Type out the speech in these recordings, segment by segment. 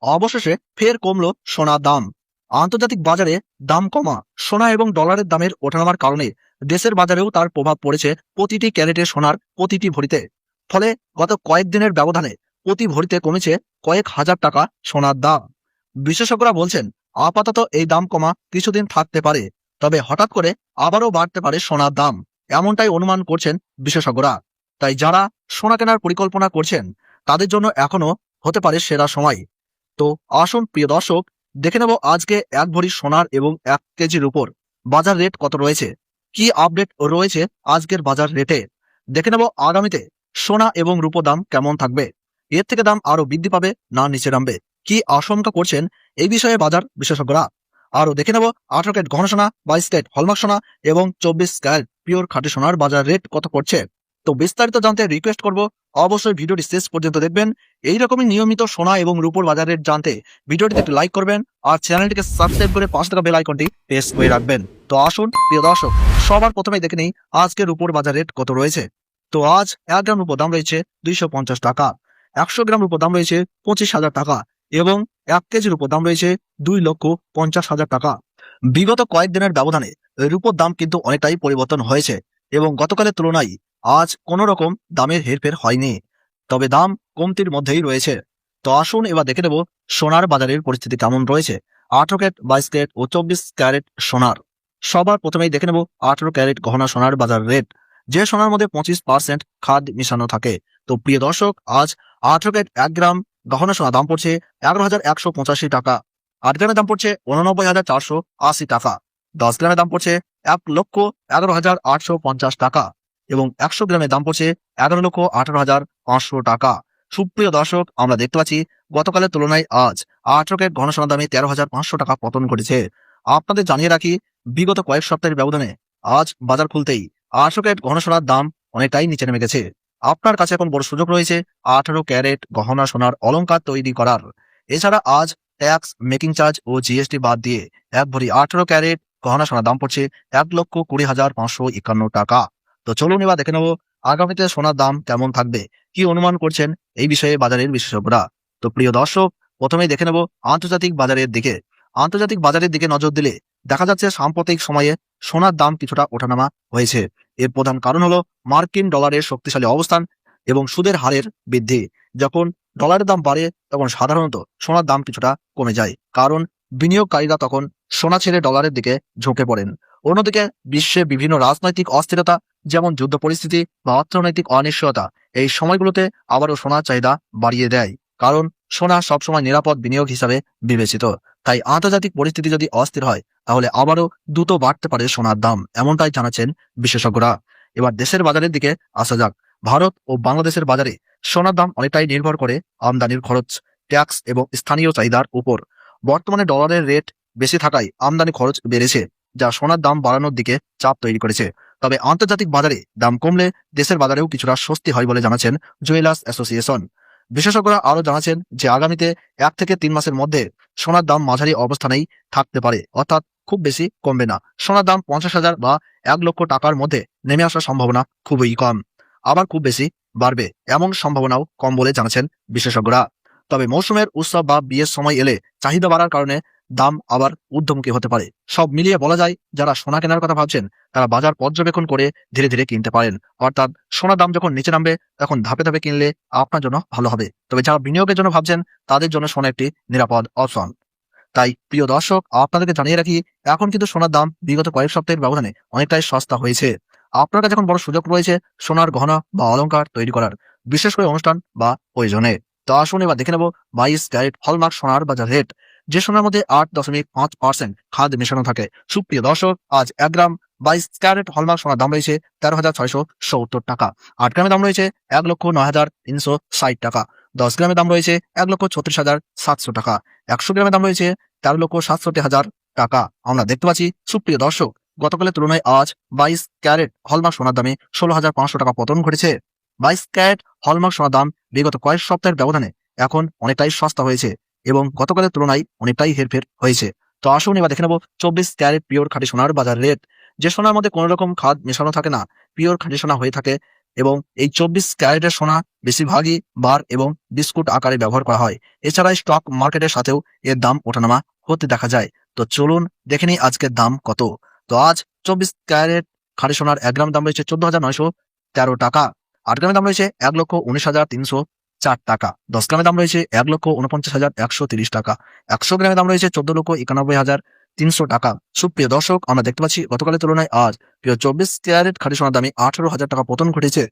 অবশেষে ফের কমল সোনার দাম। আন্তর্জাতিক বাজারে দাম কমা, সোনা এবং ডলারের দামের ওঠানামার কারণে দেশের বাজারেও তার প্রভাব পড়েছে প্রতিটি ক্যারেটে সোনার প্রতিটি ভরিতে। ফলে গত কয়েকদিনের ব্যবধানে প্রতি ভরিতে কমেছে কয়েক হাজার টাকা সোনার দাম। বিশেষজ্ঞরা বলছেন, আপাতত এই দাম কমা কিছুদিন থাকতে পারে, তবে হঠাৎ করে আবারও বাড়তে পারে সোনার দাম, এমনটাই অনুমান করছেন বিশেষজ্ঞরা। তাই যারা সোনা কেনার পরিকল্পনা করছেন তাদের জন্য এখনো হতে পারে সেরা সময়। তো আসুন প্রিয় দর্শক, দেখে নেব আজকে এক ভরি সোনার এবং 1 কেজির উপর বাজার রেট কত রয়েছে, কি আপডেট রয়েছে আজকের বাজার রেটে। দেখে নেব আগামীতে সোনা এবং রূপো দাম কেমন থাকবে, এর থেকে দাম আরো বৃদ্ধি পাবে না নিচে নামবে, কি আশঙ্কা করছেন এই বিষয়ে বাজার বিশেষজ্ঞরা। আরো দেখে নেব 18 ক্যারেট গহনা সোনা, 22 ক্যারেট হলমার্ক সোনা এবং 24 ক্যারেট পিওর খাঁটি সোনার বাজার রেট কত পড়ছে। তো বিস্তারিত জানতে রিকোয়েস্ট করব অবশ্যই ভিডিওটি শেষ পর্যন্ত দেখবেন। এইরকমই নিয়মিত সোনা এবং রূপোর বাজার রেট জানতে ভিডিওটিতে একটু লাইক করবেন আর চ্যানেলটিকে সাবস্ক্রাইব করে পাশে থাকা বেল আইকনটি প্রেস করে রাখবেন। তো আসুন প্রিয় দর্শক, সবার প্রথমেই দেখে নিই আজকের রূপোর বাজার রেট কত রয়েছে। তো আজ 1 গ্রাম রূপোর দাম রয়েছে 250 টাকা, 100 গ্রাম রূপোর দাম রয়েছে 25,000 টাকা এবং 1 কেজির উপর দাম রয়েছে 2,50,000 টাকা। বিগত কয়েকদিনের ব্যবধানে রূপোর দাম কিন্তু অনেকটাই পরিবর্তন হয়েছে এবং গতকালের তুলনায় আজ কোনো রকম দামের হেরফের হয়নি, তবে দাম কমতির মধ্যেই রয়েছে। তো আসুন এবার দেখে নেব সোনার বাজারের পরিস্থিতি কেমন রয়েছে 18 ক্যারেট, 22 ক্যারেট ও 24 ক্যারেট সোনার। সবার প্রথমেই দেখে নেব 18 ক্যারেট গহনা সোনার বাজার রেট, যে সোনার মধ্যে 25% খাদ মিশানো থাকে। তো প্রিয় দর্শক, আজ 18 ক্যারেট 1 গ্রাম গহনা সোনা দাম পড়ছে 11,185 টাকা, 8 গ্রামের দাম পড়ছে 89,480 টাকা, 10 গ্রামের দাম পড়ছে 1,11,850 টাকা এবং 100 গ্রামের দাম পড়ছে 11,18,500 টাকা। সুপ্রিয় দর্শক, আমরা দেখতে পাচ্ছি গতকালের তুলনায় আজ 18 ক্যারেট গহনা সোনার দামে 13,500 টাকা পতন ঘটেছে। আপনাদের জানিয়ে রাখি, বিগত কয়েক সপ্তাহের ব্যবধানে আজ বাজার খুলতেই 18 ক্যারেট গহনা সোনার দাম অনেকটাই নিচে নেমে গেছে। আপনার কাছে এখন বড় সুযোগ রয়েছে 18 ক্যারেট গহনা সোনার অলংকার তৈরি করার। এছাড়া আজ ট্যাক্স, মেকিং চার্জ ও জিএসটি বাদ দিয়ে এক ভরি 18 ক্যারেট গহনা সোনার দাম পড়ছে 1,20,551 টাকা। তো চলুন এবার দেখে নেব আগামীতে সোনার দাম কেমন থাকবে, কি অনুমান করছেন এই বিষয়ে বাজারের বিশেষজ্ঞরা। তো প্রিয় দর্শক, প্রথমেই দেখে নেব আন্তর্জাতিক বাজারের দিকে। আন্তর্জাতিক বাজারের দিকে নজর দিলে দেখা যাচ্ছে সাম্প্রতিক সময়ে সোনার দাম কিছুটা ওঠানামা হয়েছে। এর প্রধান কারণ হলো মার্কিন ডলারের শক্তিশালী অবস্থান এবং সুদের হারের বৃদ্ধি। যখন ডলারের দাম বাড়ে তখন সাধারণত সোনার দাম কিছুটা কমে যায়, কারণ বিনিয়োগকারীরা তখন সোনা ছেড়ে ডলারের দিকে ঝুঁকে পড়েন। অন্যদিকে বিশ্বে বিভিন্ন রাজনৈতিক অস্থিরতা, যেমন যুদ্ধ পরিস্থিতি বা অর্থনৈতিক অনিশ্চয়তা, এই সময়গুলোতে আবারও সোনার চাহিদা বাড়িয়ে দেয়, কারণ সোনা সবসময় নিরাপদ বিনিয়োগ হিসাবে বিবেচিত। তাই আন্তর্জাতিক পরিস্থিতি যদি অস্থির হয় তাহলে আবারও দ্রুত বাড়তে পারে সোনার দাম, এমনটাই জানাচ্ছেন বিশেষজ্ঞরা। এবার দেশের বাজারের দিকে আসা যাক। ভারত ও বাংলাদেশের বাজারে সোনার দাম অনেকটাই নির্ভর করে আমদানির খরচ, ট্যাক্স এবং স্থানীয় চাহিদার উপর। বর্তমানে ডলারের রেট বেশি থাকায় আমদানি খরচ বেড়েছে, যা সোনার দাম বাড়ানোর দিকে চাপ তৈরি করেছে। তবে আন্তর্জাতিক বাজারে দাম কমলে দেশের বাজারেও কিছুটা স্বস্তি হয় বলে জানাচ্ছেন জুয়েলার্স অ্যাসোসিয়েশন। বিশেষজ্ঞরা আরও জানাচ্ছেন যে আগামীতে 1 থেকে 3 মাসের মধ্যে সোনার দাম মাঝারি অবস্থানেই থাকতে পারে, অর্থাৎ খুব বেশি কমবে না। সোনার দাম 50,000 বা 1 লক্ষ টাকার মধ্যে নেমে আসার সম্ভাবনা খুবই কম, আবার খুব বেশি বাড়বে এমন সম্ভাবনাও কম বলে জানাচ্ছেন বিশেষজ্ঞরা। তবে মৌসুমের উৎসব বা বিয়ের সময় এলে চাহিদা বাড়ার কারণে দাম আবার ঊর্ধ্বমুখী হতে পারে। সব মিলিয়ে বলা যায়, যারা সোনা কেনার কথা ভাবছেন তারা বাজার পর্যবেক্ষণ করে ধীরে ধীরে কিনতে পারেন, অর্থাৎ সোনার দাম যখন নিচে নামবে তখন ধাপে ধাপে কিনলে আপনার জন্য ভালো হবে। তবে যারা বিনিয়োগের জন্য ভাবছেন তাদের জন্য সোনা একটি নিরাপদ অপশন। তাই প্রিয় দর্শক, আপনাদেরকে জানিয়ে রাখি, এখন কিন্তু সোনার দাম বিগত কয়েক সপ্তাহের ব্যবধানে অনেকটাই সস্তা হয়েছে। আপনার কাছে এখন বড় সুযোগ রয়েছে সোনার গহনা বা অলংকার তৈরি করার, বিশেষ করে অনুষ্ঠান বা প্রয়োজনে। তো আসুন এবার দেখে নেব 22 ক্যারেট হলমার্ক সোনার বাজার রেট, যে সোনার মধ্যে 8.5% খাদ মেশানো থাকে। সুপ্রিয় দর্শক, আজ 1 গ্রাম 22 ক্যারেট হলমার্ক সোনার দাম রয়েছে 13,670 টাকা, 8 গ্রামের দাম রয়েছে 1,09,360 টাকা, 10 গ্রামের দাম রয়েছে 1,36,700 টাকা, 100 গ্রামের দাম রয়েছে 13,67,000 টাকা। আমরা দেখতে পাচ্ছি সুপ্রিয় দর্শক, গতকালের তুলনায় আজ 22 ক্যারেট হলমার্ক সোনার দামে 16,500 টাকা পতন ঘটেছে। 22 ক্যারেট হলমার্ক সোনার দাম বিগত কয়েক সপ্তাহের ব্যবধানে এখন অনেকটাই সস্তা হয়েছে এবং গতকালের তুলনায় অনেকটাই হেরফের হয়েছে। তো আসুন এবার দেখে নেব 24 ক্যারেট পিওর খাঁটি সোনার বাজার রেট, যে সোনার মধ্যে কোনো রকম খাদ মেশানো থাকে না, পিওর খাঁটি সোনা হয়ে থাকে এবং এই 24 ক্যারেটের সোনা বেশিরভাগই বার এবং বিস্কুট আকারে ব্যবহার করা হয়। এছাড়া স্টক মার্কেটের সাথেও এর দাম ওঠানামা হতে দেখা যায়। তো চলুন দেখে নিই আজকের দাম কত। তো আজ 24 ক্যারেট খাঁটি সোনার 1 গ্রাম দাম রয়েছে 14,913 টাকা। 8 গ্রামের দাম রয়েছে 1,19,304 টাকা। 10 গ্রামের দাম রয়েছে 1,49,130 টাকা। 100 গ্রামের দাম রয়েছে 14,91,300 টাকা। সুপ্রিয় দর্শক, আমরা দেখতে পাচ্ছি গতকালের তুলনায় আজ প্রিয় 24 ক্যারেট খাঁটি সোনার দামে 18,000 টাকা পতন ঘটেছে।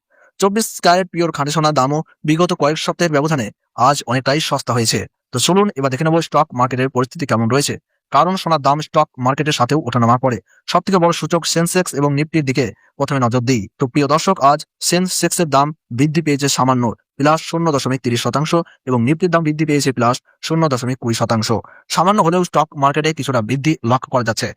24 ক্যারেট পিওর খাঁটি সোনার দামও বিগত কয়েক সপ্তাহের ব্যবধানে আজ অনেকটাই সস্তা হয়েছে। তো চলুন এবার দেখে নেব স্টক মার্কেটের পরিস্থিতি কেমন রয়েছে। কারণ সোনার দাম স্টক মার্কেটের সাথেও ওঠানামা করে। সব থেকে বড় সূচক সেন্সেক্স এবং নিফটির দিকে প্রথমে নজর দিই। তো প্রিয় দর্শক, আজ সেন্সেক্সের দাম বৃদ্ধি পেয়েছে সামান্য +0.30% এবং নিফটির দাম বৃদ্ধি পেয়েছে +0.20%। সামান্য হলেও স্টক মার্কেটে কিছুটা বৃদ্ধি লক্ষ্য করা যাচ্ছে।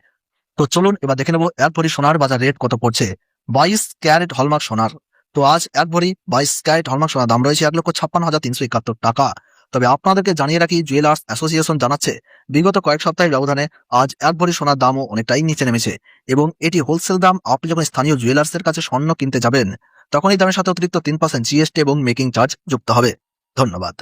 তো চলুন এবার দেখে নেব এক ভরি সোনার বাজার রেট কত পড়ছে। 22 ক্যারেট হলমার্ক সোনার। তো আজ এক ভরি 22 ক্যারেট হলমার্ক সোনার দাম রয়েছে 1,56,371 টাকা। তবে আপনাদেরকে জানিয়ে রাখি, জুয়েলার্স অ্যাসোসিয়েশন জানাচ্ছে বিগত কয়েক সপ্তাহের ব্যবধানে আজ এক ভরি সোনার দামও অনেকটাই নিচে নেমেছে এবং এটি হোলসেল দাম। আপনি যখন স্থানীয় জুয়েলার্সের কাছে স্বর্ণ কিনতে যাবেন তখন এই দামের সাথে অতিরিক্ত 3% জিএসটি এবং মেকিং চার্জ যুক্ত হবে। ধন্যবাদ।